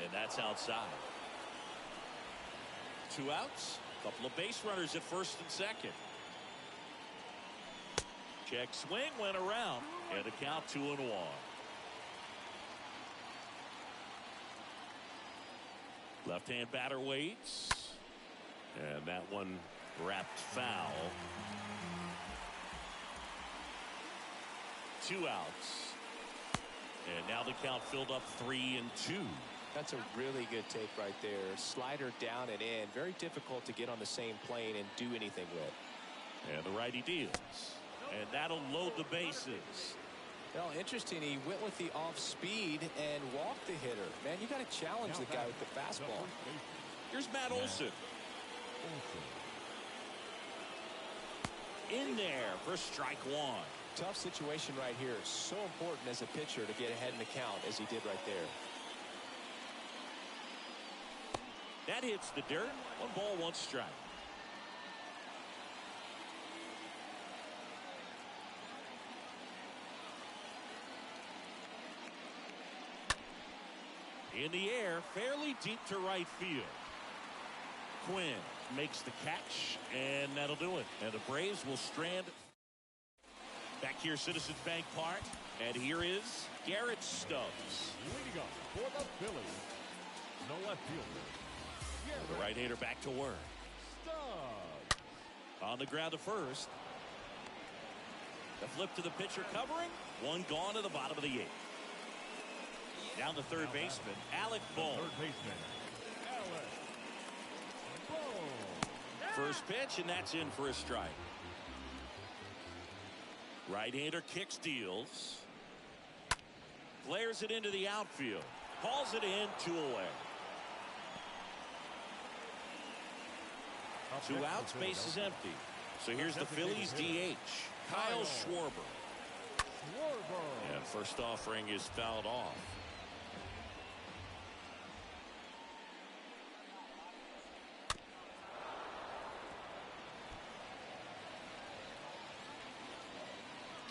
And that's outside. 2 outs. Couple of base runners at first and second. Check swing, went around, and the count 2-1. Left-hand batter waits. And that one wrapped foul. 2 outs. And now the count filled up 3-2. That's a really good take right there. Slider down and in. Very difficult to get on the same plane and do anything with. And the righty deals. And that'll load the bases. Well, interesting. He went with the off speed and walked the hitter. Man, you got to challenge the guy with the fastball. Here's Matt Olson. In there for strike one. Tough situation right here. So important as a pitcher to get ahead in the count as he did right there. That hits the dirt. 1 ball, 1 strike. In the air, fairly deep to right field. Quinn makes the catch, and that'll do it. And the Braves will strand back here, Citizens Bank Park. And here is Garrett Stubbs. Leading up for the Phillies, the left fielder. The right-hander back to work. Stubbs. On the ground to first. The flip to the pitcher covering. 1 gone to the bottom of the 8th. Down the third baseman, Alec Bohm. Third baseman, Alec Bohm. First pitch, and that's in for a strike. Right-hander kicks, deals. Flares it into the outfield. Hauls it in, 2 away. 2 outs, base is empty. So here's the Phillies DH, Kyle Schwarber. And first offering is fouled off.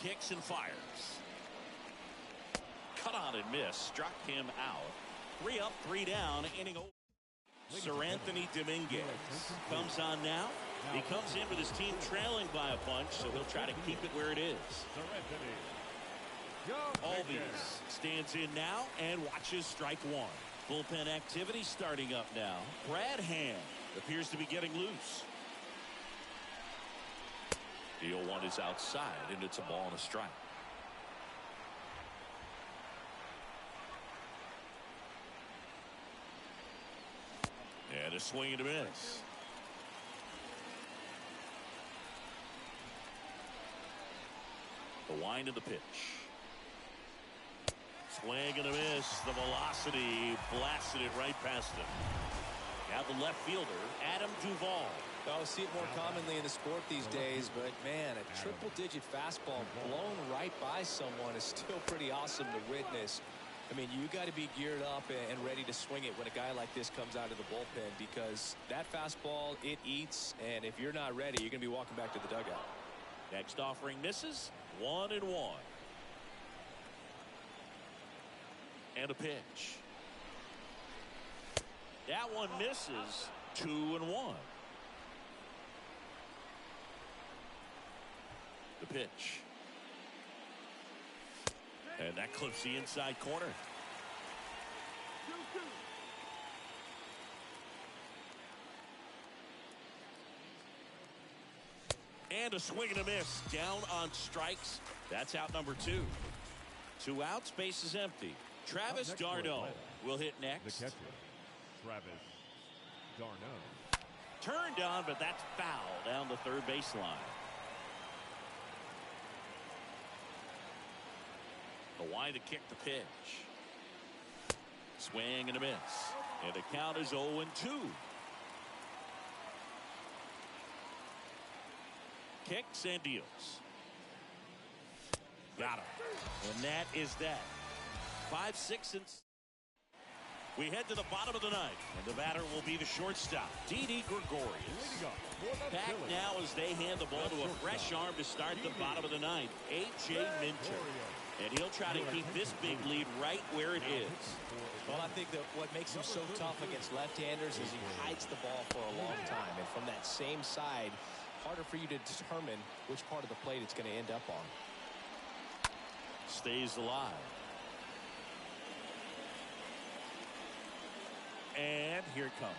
Kicks and fires. Cut on and miss. Struck him out. 3 up, 3 down. Inning over. Sir Anthony Dominguez comes on now. He comes in with his team trailing by a bunch, so they'll try to keep it where it is. Albies stands in now and watches strike one. Bullpen activity starting up now. Brad Hand appears to be getting loose. The 0-1 is outside, and it's a ball and a strike. And a swing and a miss. The wind of the pitch. Swing and a miss. The velocity blasted it right past him. Now the left fielder, Adam Duvall. I'll see it more commonly in the sport these days, but man, a triple-digit fastball blown right by someone is still pretty awesome to witness. I mean, you got to be geared up and ready to swing it when a guy like this comes out of the bullpen, because that fastball, it eats, and if you're not ready, you're going to be walking back to the dugout. Next offering misses. 1-1. And a pitch. That one misses. 2-1. The pitch. And that clips the inside corner. 2-2. And a swing and a miss. Down on strikes. That's out number 2. 2 outs. Base is empty. Travis d'Arnaud will hit next. The catcher, Travis d'Arnaud. Turned on, but that's foul down the third baseline. Hawaii to kick the pitch. Swing and a miss. And the count is 0-2. Kicks and deals. Got him. And that is that. 5-6 and we head to the bottom of the ninth, and the batter will be the shortstop, Didi Gregorius. Back now as they hand the ball to a fresh arm to start the bottom of the ninth, A.J. Minter. And he'll try to keep this big lead right where it is. Well, I think that what makes him so tough against left-handers is he hides the ball for a long time. And from that same side, harder for you to determine which part of the plate it's going to end up on. Stays alive. And here it comes.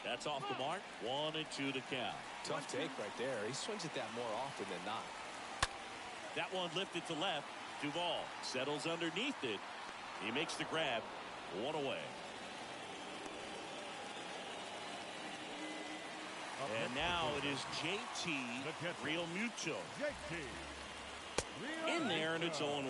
That's off the mark. 1-2 to count. Tough take right there. He swings at that more often than not. That one lifted to left. Duvall settles underneath it. He makes the grab. 1 away. And now it is JT Realmuto. In there, and it's 0-1.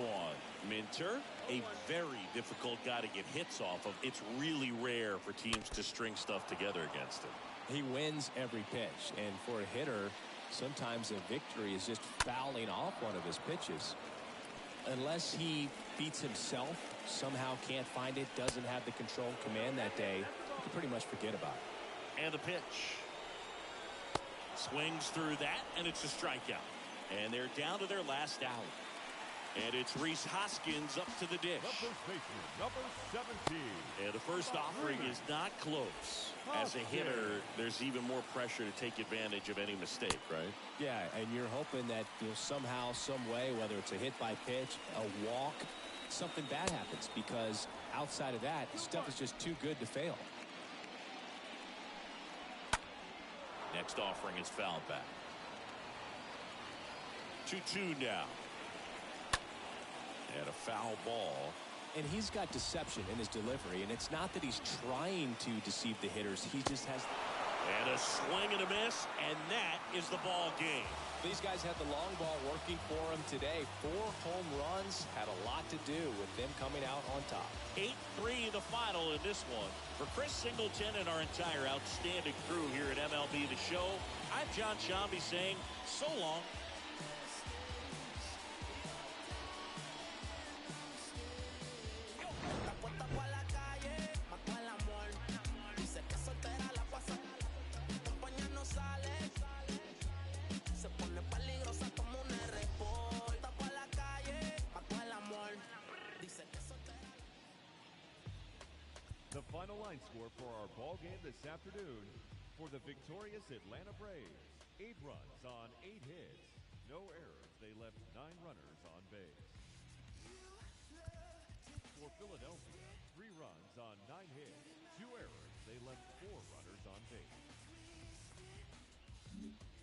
Minter, a very difficult guy to get hits off of. It's really rare for teams to string stuff together against him. He wins every pitch, and for a hitter, sometimes a victory is just fouling off one of his pitches. Unless he beats himself, somehow can't find it, doesn't have the control command that day, you can pretty much forget about it. And the pitch. Swings through that, and it's a strikeout. And they're down to their last out. And it's Rhys Hoskins up to the dish. Number 17. And the first offering is not close. As a hitter, there's even more pressure to take advantage of any mistake, right? Yeah, and you're hoping that somehow, some way, whether it's a hit by pitch, a walk, something bad happens, because outside of that, stuff is just too good to fail. Next offering is fouled back. 2-2 now. And a foul ball. And he's got deception in his delivery, and it's not that he's trying to deceive the hitters. He just has... And a swing and a miss, and that is the ball game. These guys had the long ball working for them today. 4 home runs had a lot to do with them coming out on top. 8-3 the final in this one. For Chris Singleton and our entire outstanding crew here at MLB The Show, I'm John Shambi saying so long. The final line score for our ball game this afternoon for the victorious Atlanta Braves. 8 runs on 8 hits. No errors. They left 9 runners on base. For Philadelphia, 3 runs on 9 hits. 2 errors. They left 4 runners on base.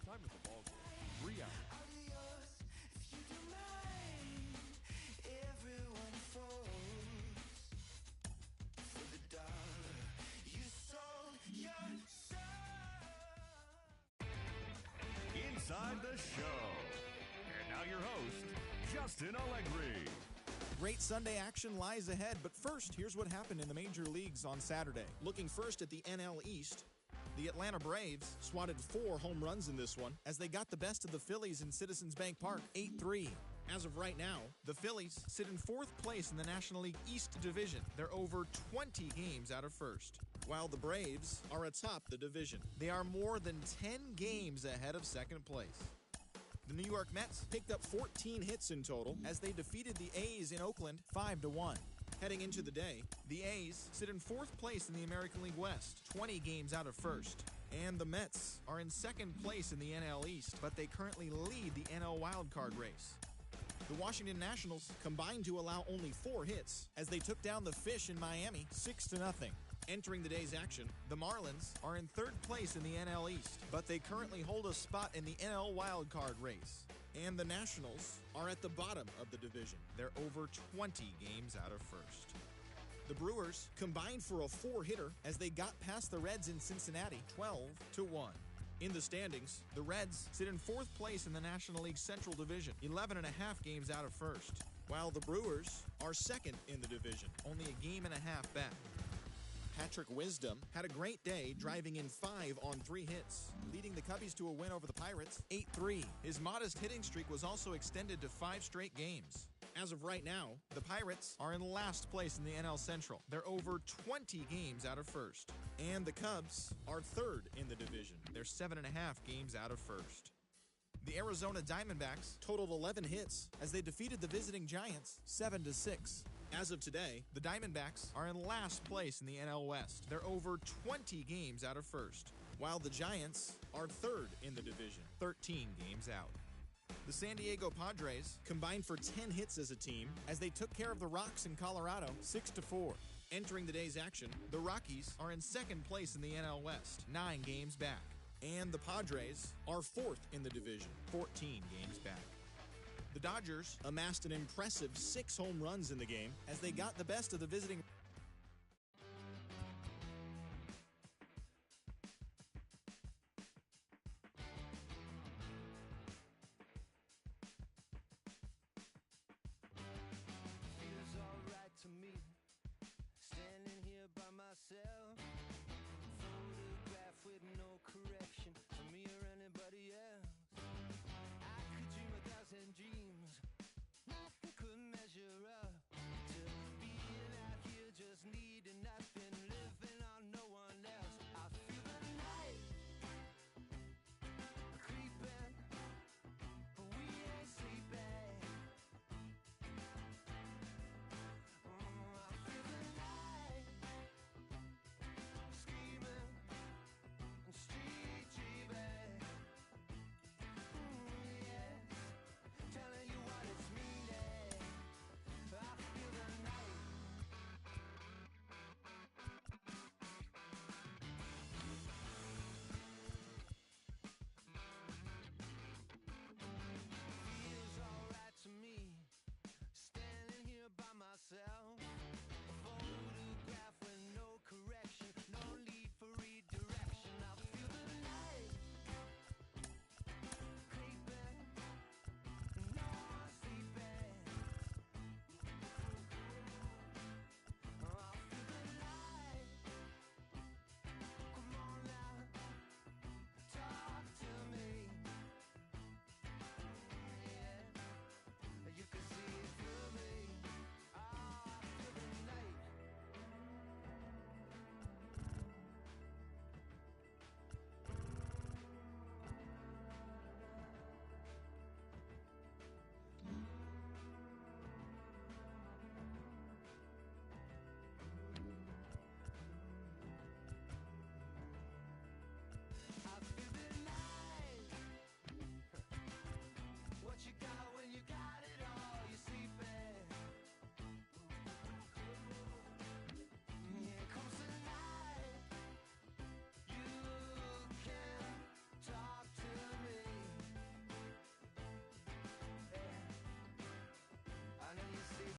Time of the ball game, 3 hours. Inside the show. And now your host, Justin Allegri. Great Sunday action lies ahead, but first, here's what happened in the major leagues on Saturday. Looking first at the NL East, the Atlanta Braves swatted 4 home runs in this one as they got the best of the Phillies in Citizens Bank Park, 8-3. As of right now, the Phillies sit in 4th place in the National League East Division. They're over 20 games out of first, while the Braves are atop the division. They are more than 10 games ahead of second place. The New York Mets picked up 14 hits in total as they defeated the A's in Oakland 5-1. Heading into the day, the A's sit in 4th place in the American League West, 20 games out of 1st. And the Mets are in 2nd place in the NL East, but they currently lead the NL wildcard race. The Washington Nationals combined to allow only 4 hits as they took down the Fish in Miami 6-0. Entering the day's action, the Marlins are in 3rd place in the NL East, but they currently hold a spot in the NL wildcard race. And the Nationals are at the bottom of the division. They're over 20 games out of 1st. The Brewers combined for a 4-hitter as they got past the Reds in Cincinnati 12-1. In the standings, the Reds sit in 4th place in the National League Central Division, 11.5 games out of 1st, while the Brewers are 2nd in the division, only a game and a half back. Patrick Wisdom had a great day, driving in 5 on 3 hits, leading the Cubbies to a win over the Pirates 8-3. His modest hitting streak was also extended to 5 straight games. As of right now, the Pirates are in last place in the NL Central. They're over 20 games out of 1st. And the Cubs are 3rd in the division. They're 7.5 games out of 1st. The Arizona Diamondbacks totaled 11 hits as they defeated the visiting Giants 7-6. As of today, the Diamondbacks are in last place in the NL West. They're over 20 games out of 1st, while the Giants are 3rd in the division, 13 games out. The San Diego Padres combined for 10 hits as a team as they took care of the Rocks in Colorado 6-4. Entering the day's action, the Rockies are in 2nd place in the NL West, 9 games back. And the Padres are 4th in the division, 14 games back. The Dodgers amassed an impressive 6 home runs in the game as they got the best of the visiting. Feels alright to me, standing here by myself, photograph with no correction for me or anybody else. I could dream 1,000 dreams, nothing could measure up to being out here just need